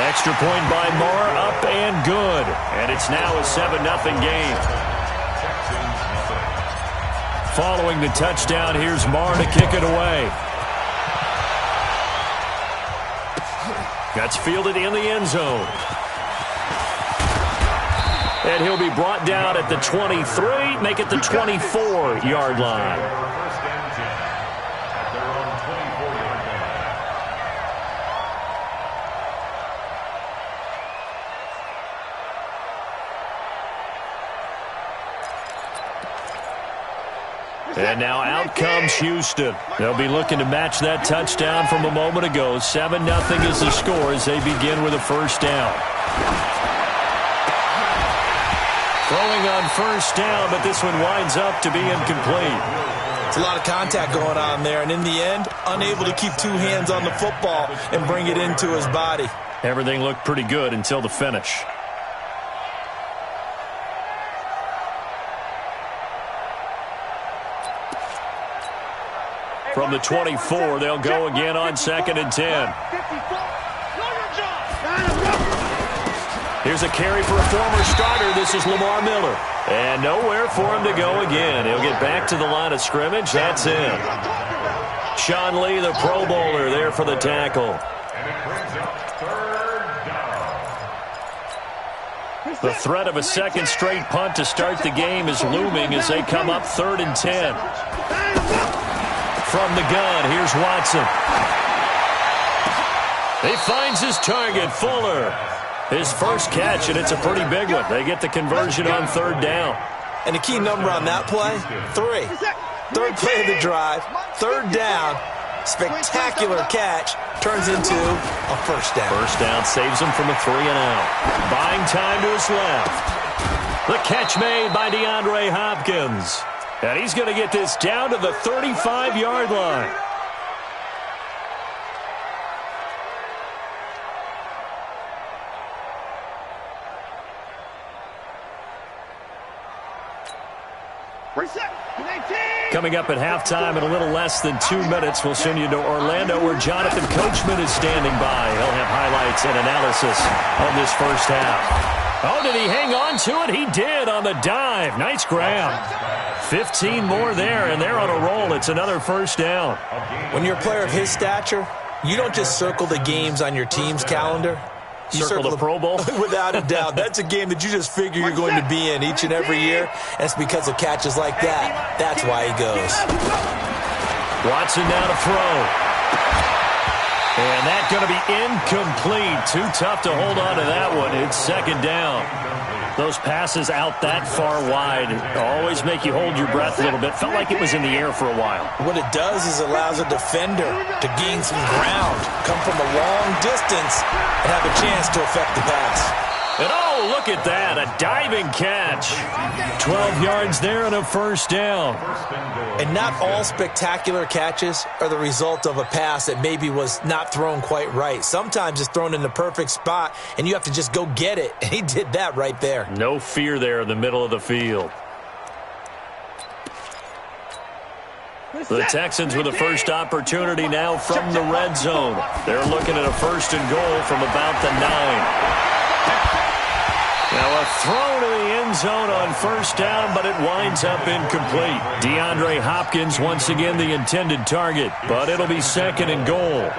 Extra point by Moore, up and good. And it's now a 7-0 game. Following the touchdown, here's Moore to kick it away. That's fielded in the end zone. And he'll be brought down at the 23, make it the 24-yard line. And now out comes Houston. They'll be looking to match that touchdown from a moment ago. 7-0 is the score as they begin with a first down. Throwing on first down, but this one winds up to be incomplete. It's a lot of contact going on there, and in the end, unable to keep two hands on the football and bring it into his body. Everything looked pretty good until the finish. From the 24, they'll go again on 2nd and 10. Here's a carry for a former starter. This is Lamar Miller. And nowhere for him to go again. He'll get back to the line of scrimmage. That's him. Sean Lee, the Pro Bowler, there for the tackle. The threat of a second straight punt to start the game is looming as they come up 3rd and 10. From the gun, here's Watson. He finds his target, Fuller. His first catch, and it's a pretty big one. They get the conversion on 3rd down. And the key number on that play, 3. Third play of the drive, 3rd down, spectacular catch, turns into a first down. First down saves him from a 3-and-out. Buying time to his left. The catch made by DeAndre Hopkins. And he's going to get this down to the 35-yard line. Coming up at halftime in a little less than 2 minutes, we'll send you to Orlando where Jonathan Coachman is standing by. He'll have highlights and analysis of this first half. Oh, did he hang on to it? He did on the dive. Nice grab. 15 more there, and they're on a roll. It's another first down. When you're a player of his stature, you don't just circle the games on your team's calendar. You circle the Pro Bowl? Without a doubt. That's a game that you just figure you're going to be in each and every year. And it's because of catches like that. That's why he goes. Watson now to throw. And that's going to be incomplete. Too tough to hold on to that one. It's 2nd down. Those passes out that far wide always make you hold your breath a little bit. Felt like it was in the air for a while. What it does is it allows a defender to gain some ground, come from a long distance, and have a chance to affect the pass. And oh, look at that, a diving catch. 12 yards there and a first down. And not all spectacular catches are the result of a pass that maybe was not thrown quite right. Sometimes it's thrown in the perfect spot, and you have to just go get it. And he did that right there. No fear there in the middle of the field. The Texans with a first opportunity now from the red zone. They're looking at a 1st and goal from about the 9. Now a throw to the end zone on first down, but it winds up incomplete. DeAndre Hopkins once again the intended target, but it'll be 2nd and goal.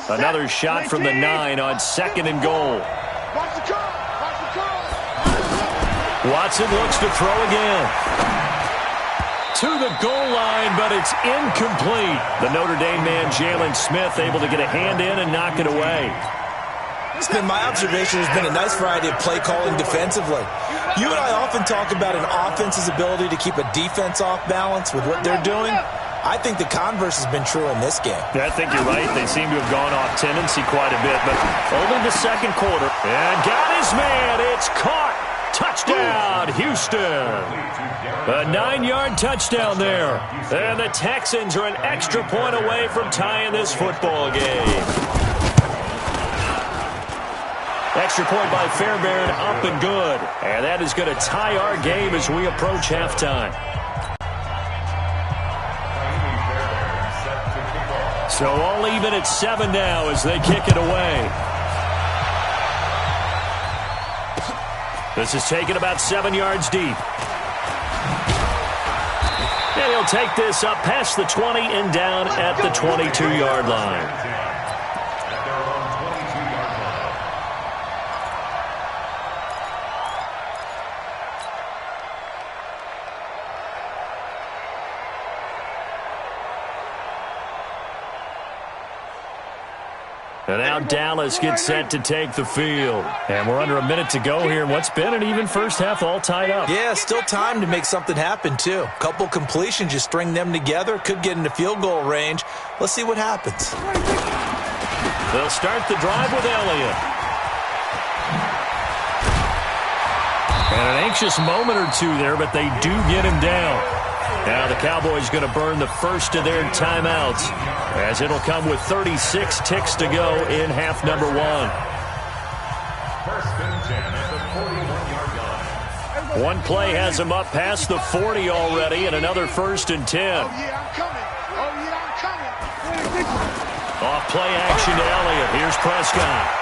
Another shot from the 9 on 2nd and goal. Watson looks to throw again. To the goal line, but it's incomplete. The Notre Dame man, Jalen Smith, able to get a hand in and knock it away. It's been my observation. There's been a nice variety of play calling defensively. You and I often talk about an offense's ability to keep a defense off balance with what they're doing. I think the converse has been true in this game. I think you're right. They seem to have gone off tendency quite a bit, but only the 2nd quarter. And got his man. It's caught. Touchdown, Houston. A 9-yard touchdown there. And the Texans are an extra point away from tying this football game. Extra point by Fairbairn, up and good. And that is going to tie our game as we approach halftime. So all even at 7 now as they kick it away. This is taken about 7 yards deep. And he'll take this up past the 20 and down at the 22-yard line. And now Dallas gets set to take the field. And we're under a minute to go here in what's been an even first half, all tied up. Yeah, still time to make something happen, too. Couple completions, you string them together, could get into field goal range. Let's see what happens. They'll start the drive with Elliott. And an anxious moment or two there, but they do get him down. Now the Cowboys going to burn the first of their timeouts as it'll come with 36 ticks to go in half number 1. One play has him up past the 40 already and another 1st and 10. Off play action to Elliott. Here's Prescott.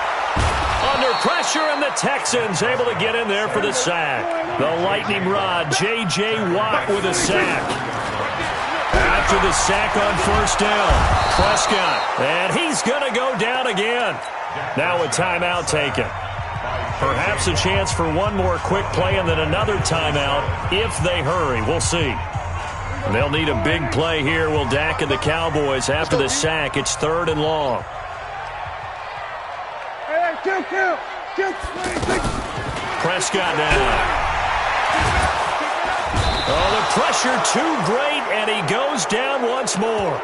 Under pressure, and the Texans able to get in there for the sack. The lightning rod, J.J. Watt with a sack. After the sack on 1st down, Prescott, and he's going to go down again. Now a timeout taken. Perhaps a chance for one more quick play and then another timeout if they hurry. We'll see. They'll need a big play here, will Dak and the Cowboys. After the sack, it's 3rd and long. Prescott now. Oh, the pressure too great, and he goes down once more.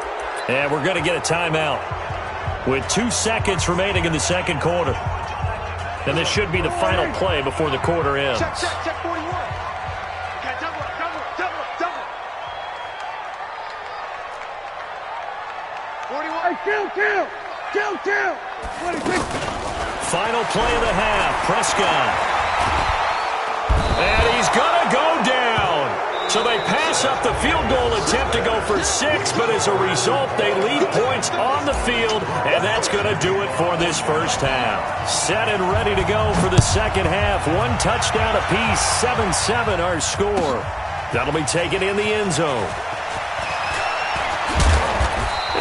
And we're going to get a timeout with 2 seconds remaining in the second quarter. And this should be the final play before the quarter ends. Check 41. Okay, double it. 41. Hey, Final play of the half, Prescott. And he's going to go down. So they pass up the field goal attempt to go for 6, but as a result, they leave points on the field, and that's going to do it for this first half. Set and ready to go for the second half. 1 touchdown apiece, 7-7 our score. That'll be taken in the end zone.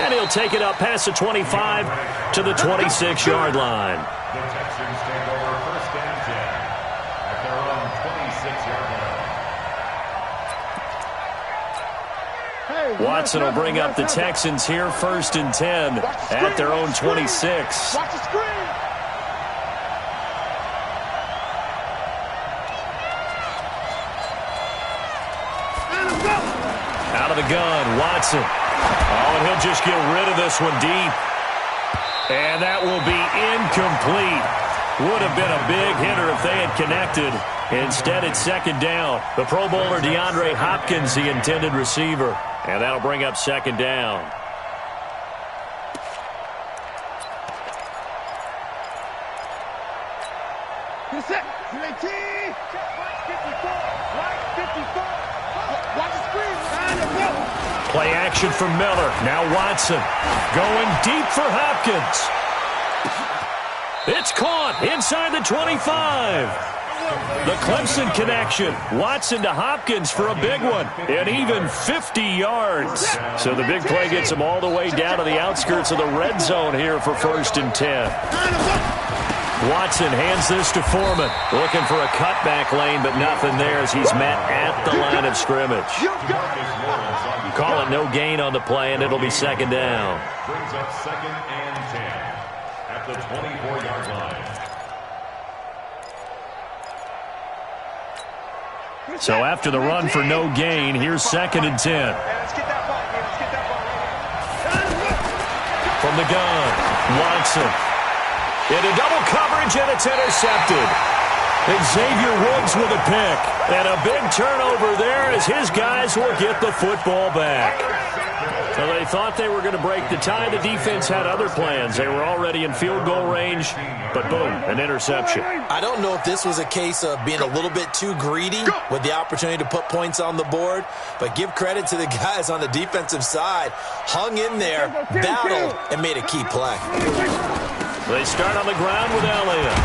And he'll take it up past the 25 to the 26-yard line. The Texans take over 1st and 10 at their own 26-yard line. Watson will bring up the Texans here 1st and 10 at their own 26. Watch the screen. Out of the gun, Watson. Oh, and he'll just get rid of this one deep. And that will be incomplete. Would have been a big hitter if they had connected. Instead, it's 2nd down. The Pro Bowler DeAndre Hopkins, the intended receiver. And that'll bring up 2nd down. Get set. UAT. Right 54. Right 54. Watch the screen. Play action for Miller. Now Watson going deep for Hopkins. It's caught inside the 25. The Clemson connection. Watson to Hopkins for a big one. And even 50 yards. So the big play gets him all the way down to the outskirts of the red zone here for 1st and 10. Watson hands this to Foreman. Looking for a cutback lane, but nothing there as he's met at the line of scrimmage. Call it no gain on the play, and it'll be 2nd down. Brings up 2nd and 10 at the 24-yard line. So after the run for no gain, here's 2nd and 10. Let's get that ball. Let's get that ball. From the gun, Watson. Into double coverage, and it's intercepted. Xavier Woods with a pick. And a big turnover there as his guys will get the football back. Well, they thought they were going to break the tie. The defense had other plans. They were already in field goal range, but boom, an interception. I don't know if this was a case of being a little bit too greedy with the opportunity to put points on the board, but give credit to the guys on the defensive side. Hung in there, battled, and made a key play. They start on the ground with Elliott.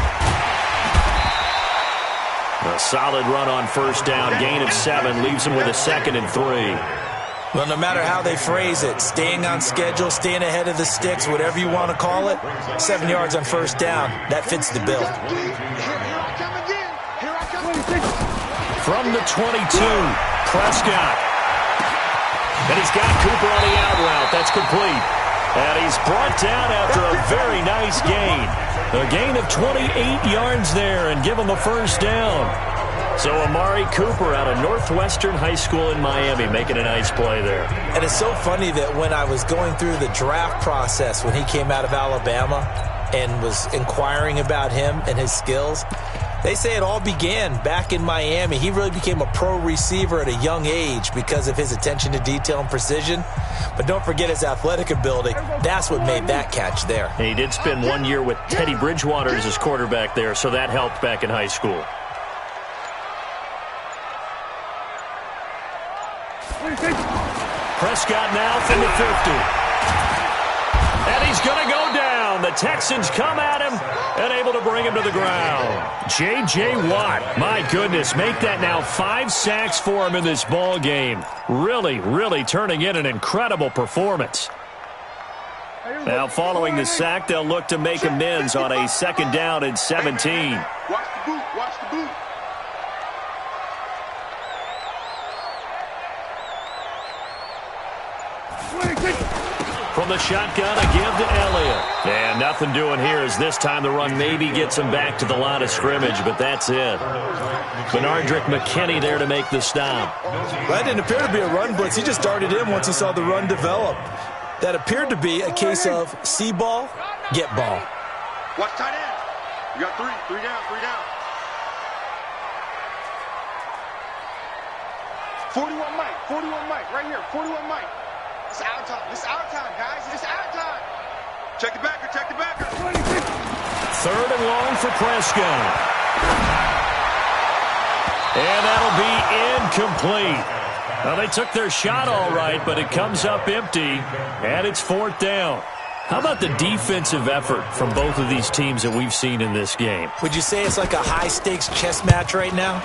A solid run on first down, gain of 7, leaves them with a 2nd and 3. Well, no matter how they phrase it, staying on schedule, staying ahead of the sticks, whatever you want to call it, 7 yards on first down, that fits the bill. From the 22, Prescott. And he's got Cooper on the out route. That's complete. And he's brought down after a very nice gain. A gain of 28 yards there and give him a first down. So Amari Cooper out of Northwestern High School in Miami making a nice play there. And it's so funny that when I was going through the draft process when he came out of Alabama and was inquiring about him and his skills, they say it all began back in Miami. He really became a pro receiver at a young age because of his attention to detail and precision. But don't forget his athletic ability. That's what made that catch there. And he did spend 1 year with Teddy Bridgewater as his quarterback there, so that helped back in high school. Prescott now from the 50. And he's going to go down. The Texans come at him and able to bring him to the ground. J.J. Watt, my goodness, make that now 5 sacks for him in this ball game. Really turning in an incredible performance. Now following the sack, they'll look to make amends on a 2nd down and 17. Watch the boot, watch the boot. From the shotgun, a give to Elliott. And nothing doing here as this time the run maybe gets him back to the line of scrimmage, but that's it. Benardrick McKinney there to make the stop. That didn't appear to be a run blitz. He just darted in once he saw the run develop. That appeared to be a case of see ball, get ball. Watch tight end. You got 3 down, 3 down. 41 Mike, right here, 41 Mike. It's our time. It's our time, guys. It's our time. Check the backer. 3rd and long for Prescott. And that'll be incomplete. Well, they took their shot all right, but it comes up empty, and it's 4th down. How about the defensive effort from both of these teams that we've seen in this game? Would you say it's like a high-stakes chess match right now?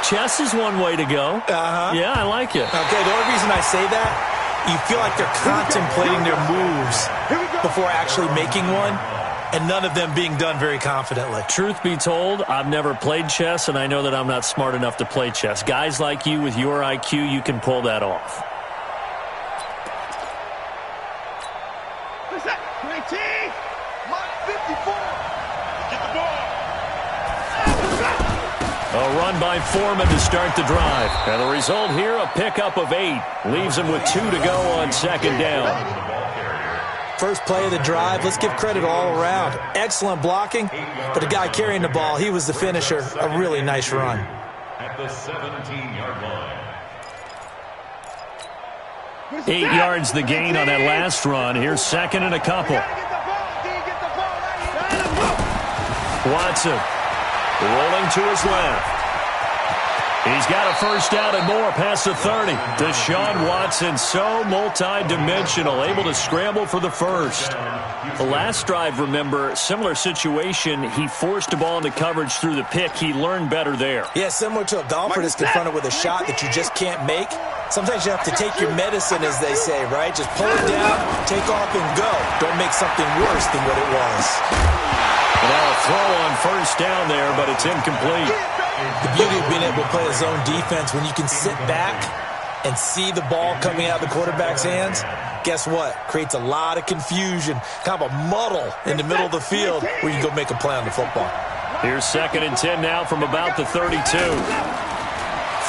Chess is one way to go. Yeah, I like it. Okay, the only reason I say that, you feel like they're contemplating their moves before actually making one, and none of them being done very confidently. Truth be told, I've never played chess, and I know that I'm not smart enough to play chess. Guys like you with your IQ, you can pull that off. What's that? 19. Mike 54. Get the ball. A run by Foreman to start the drive. And the result here, a pickup of 8. Leaves him with 2 to go on 2nd down. First play of the drive, let's give credit all around. Excellent blocking, but the guy carrying the ball, he was the finisher. A really nice run. At the 17-yard line. 8 yards the gain on that last run. Here's 2nd and a couple. Watson rolling to his left. He's got a first down and more past the 30. Deshaun Watson, so multi-dimensional, able to scramble for the first. The last drive, remember, similar situation. He forced the ball into coverage through the pick. He learned better there. Yeah, similar to a golfer that's confronted with a shot that you just can't make. Sometimes you have to take your medicine, as they say, right? Just pull it down, take off, and go. Don't make something worse than what it was. And now a throw on first down there, but it's incomplete. The beauty of being able to play a zone defense, when you can sit back and see the ball coming out of the quarterback's hands, guess what? Creates a lot of confusion, kind of a muddle in the middle of the field where you can go make a play on the football. Here's 2nd and 10 now from about the 32.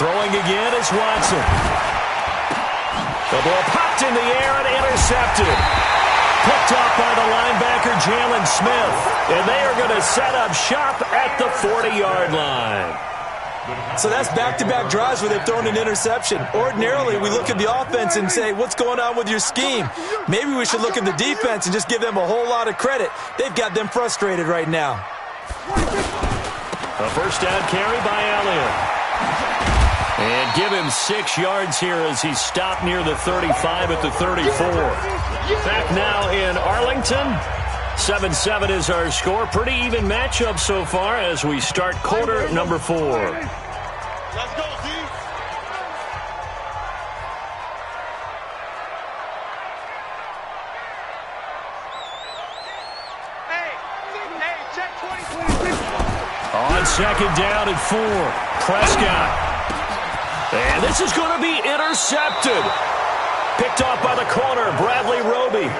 Throwing again is Watson. The ball popped in the air and intercepted. picked up by the linebacker, Jalen Smith. And they are going to set up shop at the 40-yard line. So that's back-to-back drives where they've thrown an interception. Ordinarily, we look at the offense and say, what's going on with your scheme? Maybe we should look at the defense and just give them a whole lot of credit. They've got them frustrated right now. A first down carry by Elliott. And give him 6 yards here as he stopped near the 35 at the 34. Back now in Arlington. 7-7 is our score. Pretty even matchup so far as we start quarter number 4. Let's go, D. Hey, check 20. On second down and 4. Prescott. And this is going to be intercepted. Picked off by the corner, Bradley Roby.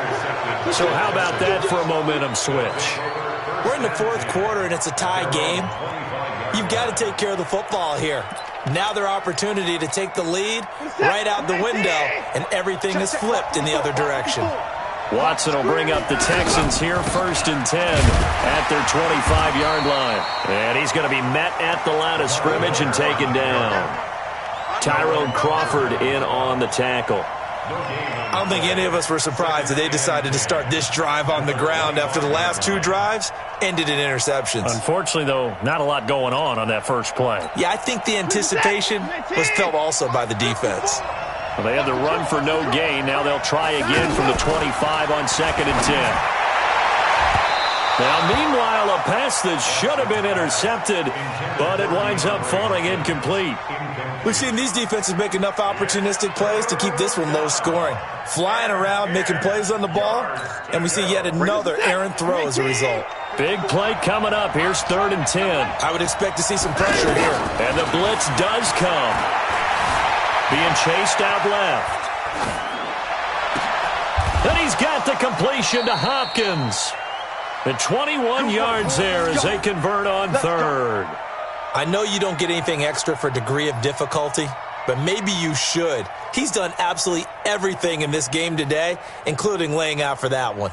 So how about that for a momentum switch? We're in the 4th quarter, and it's a tie game. You've got to take care of the football here. Now their opportunity to take the lead right out the window, and everything is flipped in the other direction. Watson will bring up the Texans here, 1st and 10 at their 25-yard line. And he's going to be met at the line of scrimmage and taken down. Tyrone Crawford in on the tackle. I don't think any of us were surprised that they decided to start this drive on the ground after the last 2 drives ended in interceptions. Unfortunately, though, not a lot going on that first play. Yeah, I think the anticipation was felt also by the defense. Well, they had the run for no gain. Now they'll try again from the 25 on 2nd and 10. Now, meanwhile, a pass that should have been intercepted, but it winds up falling incomplete. We've seen these defenses make enough opportunistic plays to keep this one low scoring. Flying around, making plays on the ball, and we see yet another errant throw as a result. Big play coming up. Here's 3rd and 10. I would expect to see some pressure here. And the blitz does come. Being chased out left. And he's got the completion to Hopkins. And 21 yards there as they convert on 3rd. I know you don't get anything extra for degree of difficulty, but maybe you should. He's done absolutely everything in this game today, including laying out for that one.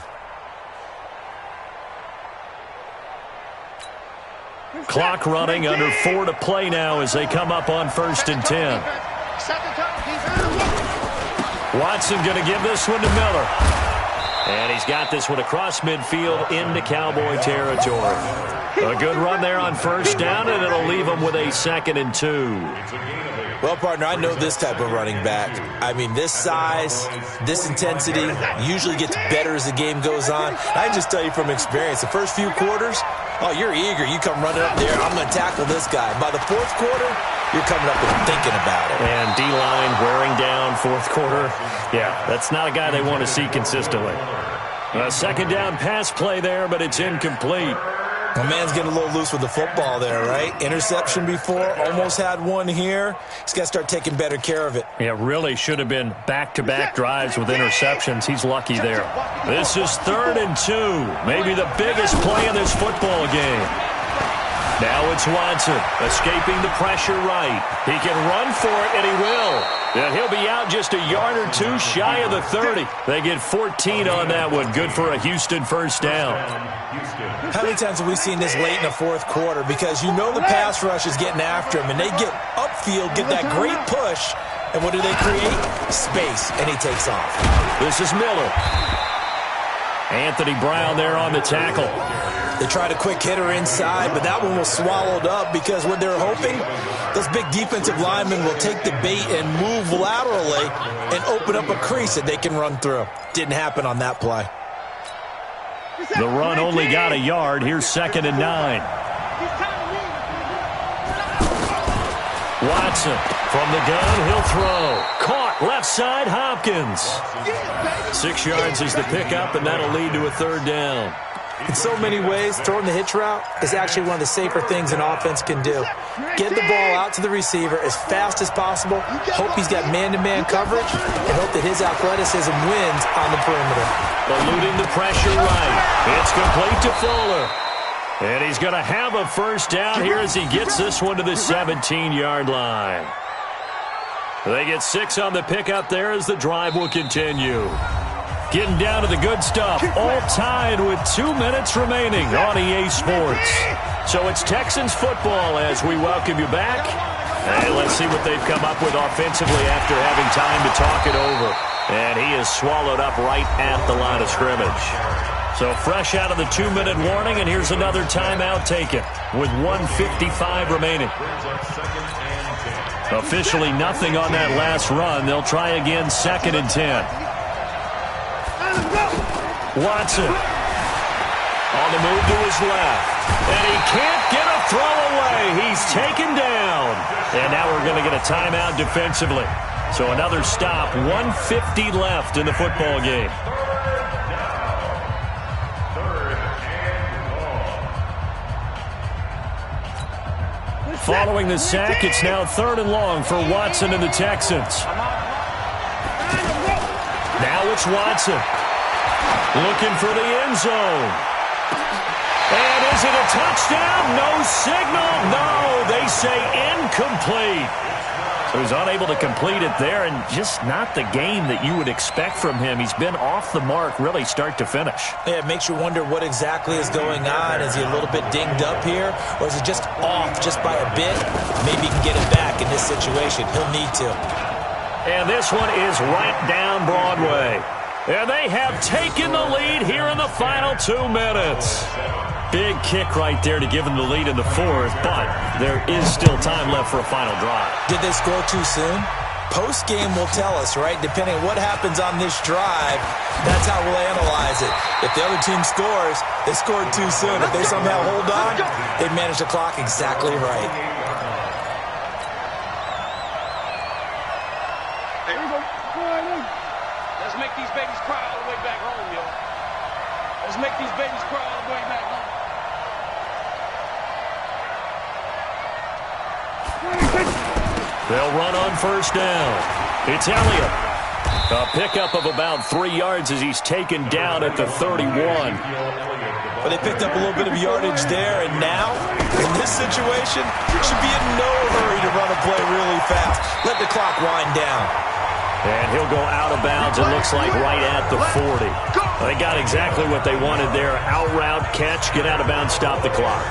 Clock running, under 4 to play now as they come up on 1st and 10. Watson going to give this one to Miller. And he's got this one across midfield into Cowboy territory. A good run there on 1st down, and it'll leave them with a 2nd and 2. Well, partner, I know this type of running back. I mean, this size, this intensity usually gets better as the game goes on. I can just tell you from experience, the first few quarters, oh, you're eager. You come running up there, I'm going to tackle this guy. By the 4th quarter, you're coming up and thinking about it. And D-line wearing down 4th quarter. Yeah, that's not a guy they want to see consistently. A 2nd down pass play there, but it's incomplete. My man's getting a little loose with the football there, right? Interception before, almost had one here. He's got to start taking better care of it. Yeah, really should have been back-to-back drives with interceptions. He's lucky there. This is 3rd and 2. Maybe the biggest play in this football game. Now it's Watson escaping the pressure right. He can run for it, and he will. And he'll be out just a yard or 2 shy of the 30. They get 14 on that one. Good for a Houston first down. How many times have we seen this late in the 4th quarter? Because you know the pass rush is getting after him, and they get upfield, get that great push, and what do they create? Space, and he takes off. This is Miller. Anthony Brown there on the tackle. They tried a quick hitter inside, but that one was swallowed up because what they're hoping, those big defensive linemen will take the bait and move laterally and open up a crease that they can run through. Didn't happen on that play. The run only got a yard. Here's 2nd and 9. Watson from the gun. He'll throw. Caught left side, Hopkins. 6 yards is the pickup, and that'll lead to a 3rd down. In so many ways, throwing the hitch route is actually one of the safer things an offense can do. Get the ball out to the receiver as fast as possible, hope he's got man-to-man coverage, and hope that his athleticism wins on the perimeter. Eluding the pressure right. It's complete to Fuller. And he's going to have a first down here as he gets this one to the 17-yard line. They get 6 on the pickup there as the drive will continue. Getting down to the good stuff. All tied with 2 minutes remaining on EA Sports. So it's Texans football as we welcome you back. And let's see what they've come up with offensively after having time to talk it over. And he is swallowed up right at the line of scrimmage. So fresh out of the 2-minute warning, and here's another timeout taken with 1:55 remaining. Officially nothing on that last run. They'll try again, 2nd and 10. Watson on the move to his left. And he can't get a throw away. He's taken down. And now we're going to get a timeout defensively. So another stop. 1:50 left in the football game. Following the sack, it's now 3rd and long for Watson and the Texans. Now it's Watson. Looking for the end zone. And is it a touchdown? No signal. No, they say incomplete. So he's unable to complete it there, and just not the game that you would expect from him. He's been off the mark really start to finish. Yeah, it makes you wonder what exactly is going on. Is he a little bit dinged up here, or is it just off just by a bit? Maybe he can get it back in this situation. He'll need to. And this one is right down Broadway. And they have taken the lead here in the final 2 minutes. Big kick right there to give them the lead in the 4th, but there is still time left for a final drive. Did they score too soon? Post-game will tell us, right? Depending on what happens on this drive, that's how we'll analyze it. If the other team scores, they scored too soon. If they somehow hold on, they manage the clock exactly right. Let's make these babies cry all the way back home, yo. Let's make these babies cry all the way back home. They'll run on 1st down. It's Elliott. A pickup of about 3 yards as he's taken down at the 31. But they picked up a little bit of yardage there, and now, in this situation, should be in no hurry to run a play really fast. Let the clock wind down. And he'll go out of bounds, it looks like, right at the 40. They got exactly what they wanted there. Out route, catch, get out of bounds, stop the clock.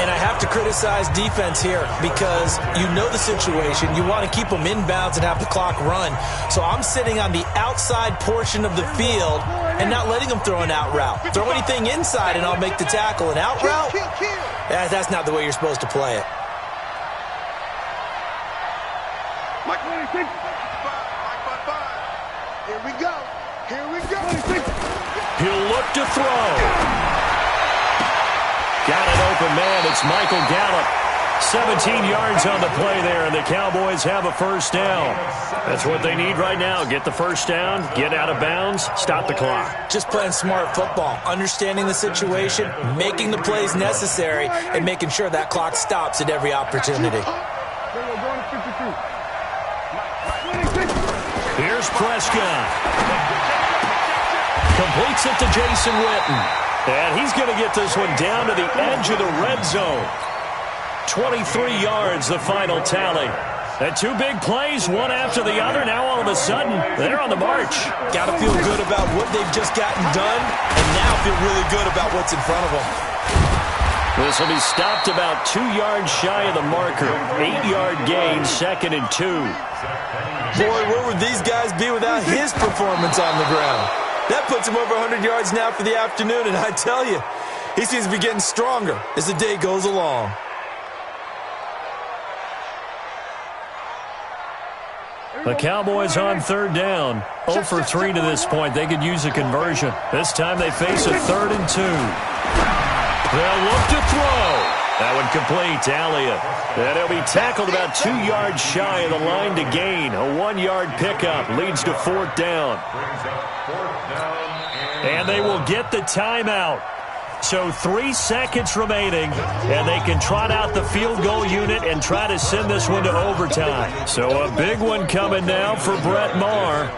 And I have to criticize defense here because you know the situation. You want to keep them in bounds and have the clock run. So I'm sitting on the outside portion of the field and not letting them throw an out route. Throw anything inside and I'll make the tackle. An out route? That's not the way you're supposed to play it. Here we go. Here we go. He'll look to throw. Got an open man. It's Michael Gallup. 17 yards on the play there, and the Cowboys have a 1st down. That's what they need right now. Get the 1st down, get out of bounds, stop the clock. Just playing smart football, understanding the situation, making the plays necessary, and making sure that clock stops at every opportunity. Here's Prescott. Completes it to Jason Witten. And he's going to get this one down to the edge of the red zone. 23 yards, the final tally. And 2 big plays, one after the other. Now all of a sudden, they're on the march. Got to feel good about what they've just gotten done, and now feel really good about what's in front of them. This will be stopped about 2 yards shy of the marker. 8-yard gain, 2nd and 2. Boy, where would these guys be without his performance on the ground? That puts him over 100 yards now for the afternoon, and I tell you, he seems to be getting stronger as the day goes along. The Cowboys on 3rd down. 0 for 3 to this point. They could use a conversion. This time they face a 3rd and 2. They'll look to throw. That one complete to Elliott. And he'll be tackled about 2 yards shy of the line to gain. A 1-yard pickup leads to 4th down. And they will get the timeout. So 3 seconds remaining, and they can trot out the field goal unit and try to send this one to overtime. So a big one coming now for Brett Maher.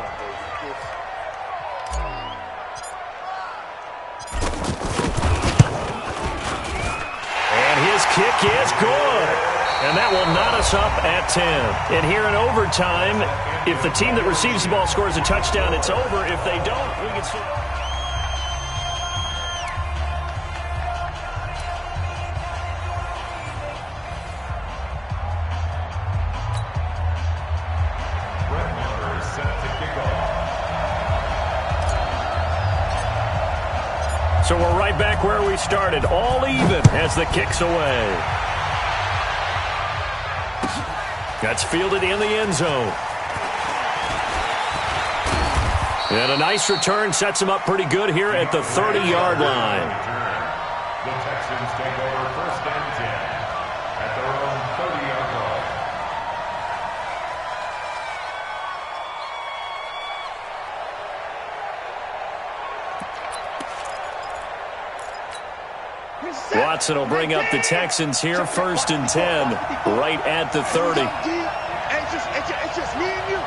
And his kick is good. And that will knot us up at 10. And here in overtime, if the team that receives the ball scores a touchdown, it's over. If they don't, we can still... So we're right back where we started, all even as the kick's away. That's fielded in the end zone. And a nice return sets him up pretty good here at the 30-yard line. The Texans take over first and 10 at their own 30-yard line. Watson will bring up the Texans here, first and 10, right at the 30. It's just me and you.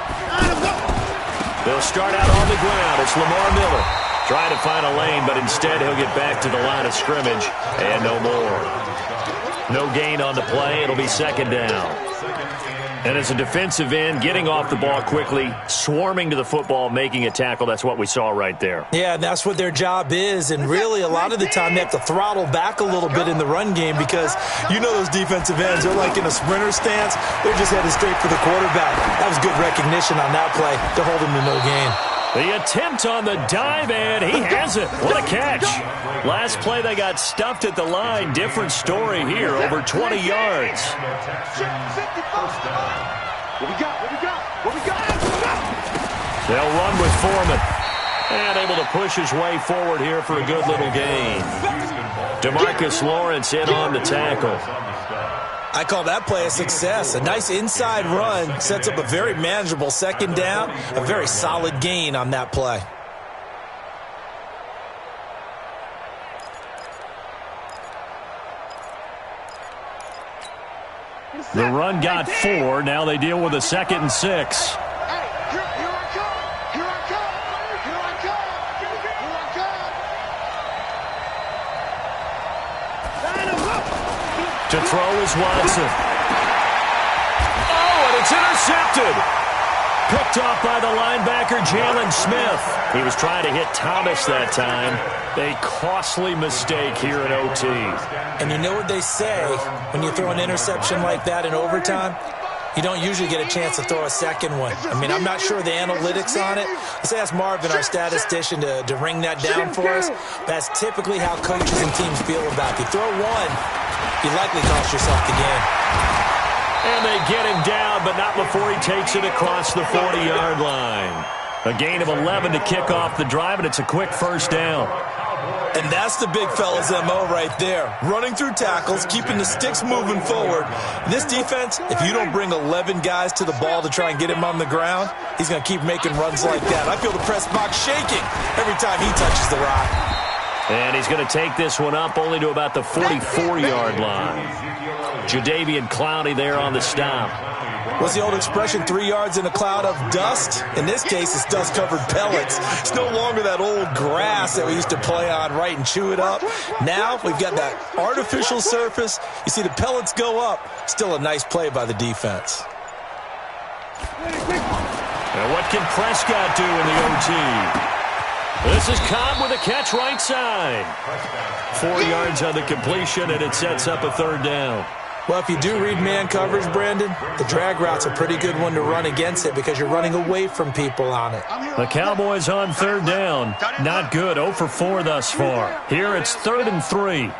They'll start out on the ground. It's Lamar Miller trying to find a lane, but instead he'll get back to the line of scrimmage and no more. No gain on the play. It'll be second down. And as a defensive end, getting off the ball quickly, swarming to the football, making a tackle, that's what we saw right there. Yeah, and that's what their job is. And really, a lot of the time, they have to throttle back a little bit in the run game because you know those defensive ends, they're like in a sprinter stance. They're just headed straight for the quarterback. That was good recognition on that play to hold him to no gain. The attempt on the dive, and he has it. What a catch. Last play, they got stuffed at the line. Different story here, over 20 yards. What we got? They'll run with Foreman. And able to push his way forward here for a good little gain. DeMarcus Lawrence in on the tackle. I call that play a success. A nice inside run sets up a very manageable second down, a very solid gain on that play. The run got 4. Now they deal with a 2nd and 6. To throw is Watson. Oh, and it's intercepted. Picked off by the linebacker, Jalen Smith. He was trying to hit Thomas that time. A costly mistake here in OT. And you know what they say, when you throw an interception like that in overtime, you don't usually get a chance to throw a second one. I mean, I'm not sure the analytics on it. Let's ask Marvin, our statistician, to ring that down for us. That's typically how coaches and teams feel about it. You throw one, you likely cost yourself the game. And they get him down, but not before he takes it across the 40-yard line. A gain of 11 to kick off the drive, and it's a quick first down. And that's the big fella's MO right there. Running through tackles, keeping the sticks moving forward. This defense, if you don't bring 11 guys to the ball to try and get him on the ground, he's going to keep making runs like that. I feel the press box shaking every time he touches the rock. And he's going to take this one up only to about the 44-yard line. Jadeveon Clowney there on the stop. What's the old expression, 3 yards in a cloud of dust? In this case, it's dust-covered pellets. It's no longer that old grass that we used to play on, right, and chew it up. Now we've got that artificial surface. You see the pellets go up. Still a nice play by the defense. And what can Prescott do in the OT? This is Cobb with a catch right side. 4 yards on the completion, and it sets up a third down. Well, if you do read man coverage, Brandon, the drag route's a pretty good one to run against it because you're running away from people on it. The Cowboys on third down. Not good. 0 for 4 thus far. Here it's 3rd and 3.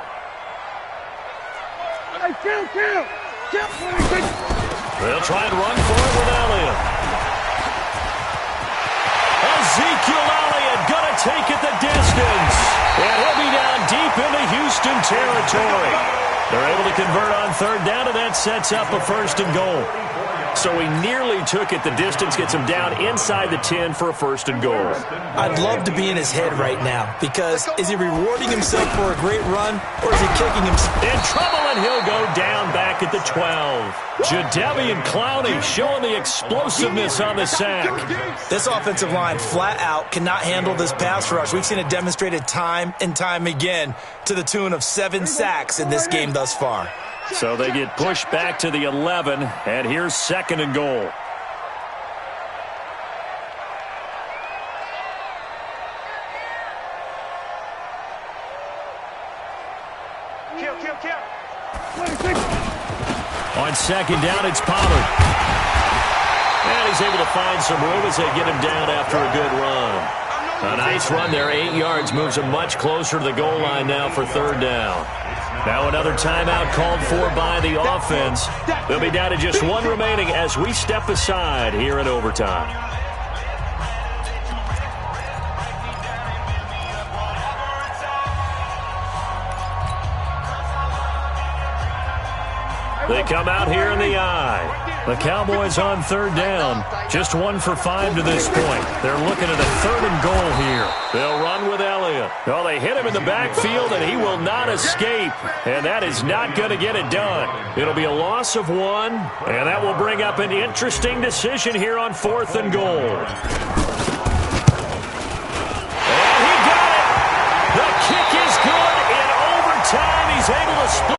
They'll try and run for it with Elliott. Ezekiel Elliott going to take it the distance. And he'll be down deep into Houston territory. They're able to convert on third down, and that sets up a 1st and goal. So he nearly took it the distance, gets him down inside the 10 for a 1st and goal. I'd love to be in his head right now because is he rewarding himself for a great run or is he kicking himself? In trouble, and he'll go down back at the 12. Jadeveon Clowney showing the explosiveness on the sack. This offensive line flat out cannot handle this pass rush. We've seen it demonstrated time and time again to the tune of 7 sacks in this game thus far. So they get pushed back to the 11, and here's 2nd and goal. On 2nd down, it's Pollard. And he's able to find some room as they get him down after a good run. A nice run there, 8 yards, moves him much closer to the goal line now for 3rd down. Now another timeout called for by the offense. They'll be down to just 1 remaining as we step aside here in overtime. They come out here in the eye. The Cowboys on 3rd down. Just 1 for 5 to this point. They're looking at a 3rd and goal here. They'll run with Elliott. Well, they hit him in the backfield, and he will not escape. And that is not going to get it done. It'll be a loss of 1, and that will bring up an interesting decision here on 4th and goal. And he got it. The kick is good in overtime. He's able to split